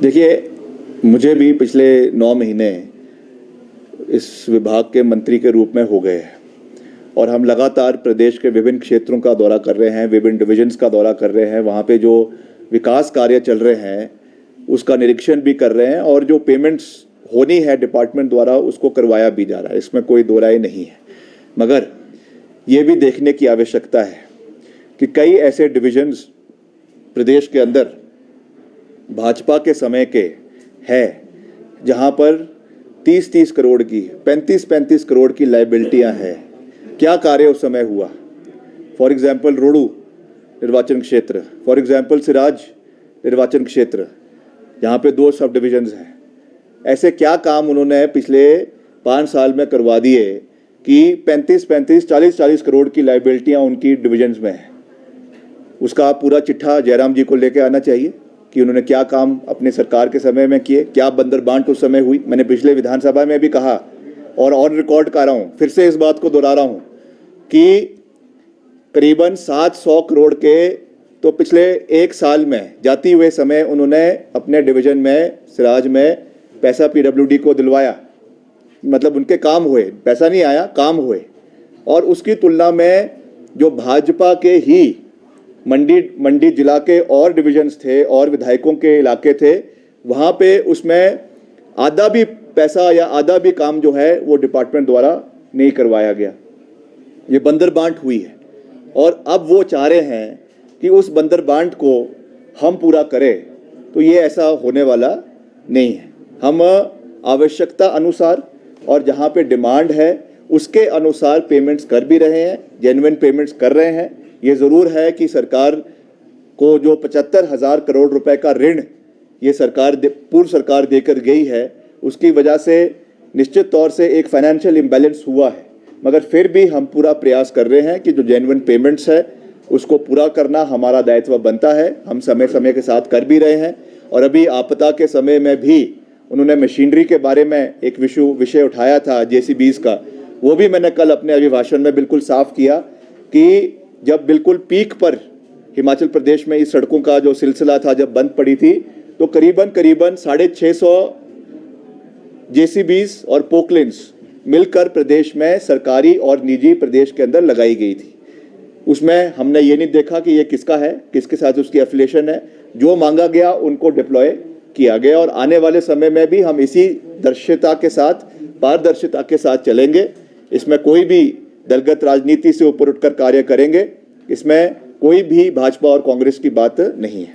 देखिए, मुझे भी पिछले 9 महीने इस विभाग के मंत्री के रूप में हो गए हैं और हम लगातार प्रदेश के विभिन्न क्षेत्रों का दौरा कर रहे हैं, विभिन्न डिविजन्स का दौरा कर रहे हैं। वहाँ पे जो विकास कार्य चल रहे हैं उसका निरीक्षण भी कर रहे हैं और जो पेमेंट्स होनी है डिपार्टमेंट द्वारा उसको करवाया भी जा रहा है, इसमें कोई दो राय नहीं है। मगर ये भी देखने की आवश्यकता है कि कई ऐसे डिविजन्स प्रदेश के अंदर भाजपा के समय के है जहां पर 30-30 करोड़ की 35-35 करोड़ की लाइबिलिटियां हैं। क्या कार्य उस समय हुआ? फॉर एग्जांपल रोडू निर्वाचन क्षेत्र, फॉर एग्जांपल सिराज निर्वाचन क्षेत्र, जहां पे 2 सब डिविजन्स हैं। ऐसे क्या काम उन्होंने पिछले 5 साल में करवा दिए कि 35-35 40-40 करोड़ की लाइबिलिटियां उनकी डिविजन्स में हैं। उसका पूरा चिट्ठा जयराम जी को लेके आना चाहिए कि उन्होंने क्या काम अपने सरकार के समय में किए, क्या बंदर बांट उस समय हुई। मैंने पिछले विधानसभा में भी कहा और ऑन रिकॉर्ड कर रहा हूँ, फिर से इस बात को दोहरा रहा हूँ कि करीबन 700 करोड़ के तो पिछले 1 साल में जाती हुए समय उन्होंने अपने डिवीजन में सिराज में पैसा पीडब्ल्यूडी को दिलवाया। मतलब उनके काम हुए, पैसा नहीं आया, काम हुए। और उसकी तुलना में जो भाजपा के ही मंडी जिला के और डिविजन्स थे और विधायकों के इलाके थे, वहाँ पे उसमें आधा भी पैसा या आधा भी काम जो है वो डिपार्टमेंट द्वारा नहीं करवाया गया। ये बंदर बांट हुई है और अब वो चाह रहे हैं कि उस बंदर बांट को हम पूरा करें, तो ये ऐसा होने वाला नहीं है। हम आवश्यकता अनुसार और जहाँ पे डिमांड है उसके अनुसार पेमेंट्स कर भी रहे हैं, जेन्युइन पेमेंट्स कर रहे हैं। ये ज़रूर है कि सरकार को जो 75,000 करोड़ रुपए का ऋण ये पूर्व सरकार देकर गई है, उसकी वजह से निश्चित तौर से एक फाइनेंशियल इम्बैलेंस हुआ है। मगर फिर भी हम पूरा प्रयास कर रहे हैं कि जो जेन्युइन पेमेंट्स है उसको पूरा करना हमारा दायित्व बनता है। हम समय समय के साथ कर भी रहे हैं और अभी आपदा के समय में भी उन्होंने मशीनरी के बारे में एक विषय उठाया था, JCBs का, वो भी मैंने कल अपने अभिभाषण में बिल्कुल साफ किया कि जब बिल्कुल पीक पर हिमाचल प्रदेश में इस सड़कों का जो सिलसिला था जब बंद पड़ी थी, तो करीबन 650 JCBs और पोकलिन्स मिलकर प्रदेश में सरकारी और निजी प्रदेश के अंदर लगाई गई थी। उसमें हमने ये नहीं देखा कि ये किसका है, किसके साथ उसकी एफिलिएशन है। जो मांगा गया उनको डिप्लॉय किया गया और आने वाले समय में भी हम इसी पारदर्शिता के साथ चलेंगे। इसमें कोई भी दलगत राजनीति से ऊपर उठकर कार्य करेंगे, इसमें कोई भी भाजपा और कांग्रेस की बात नहीं है।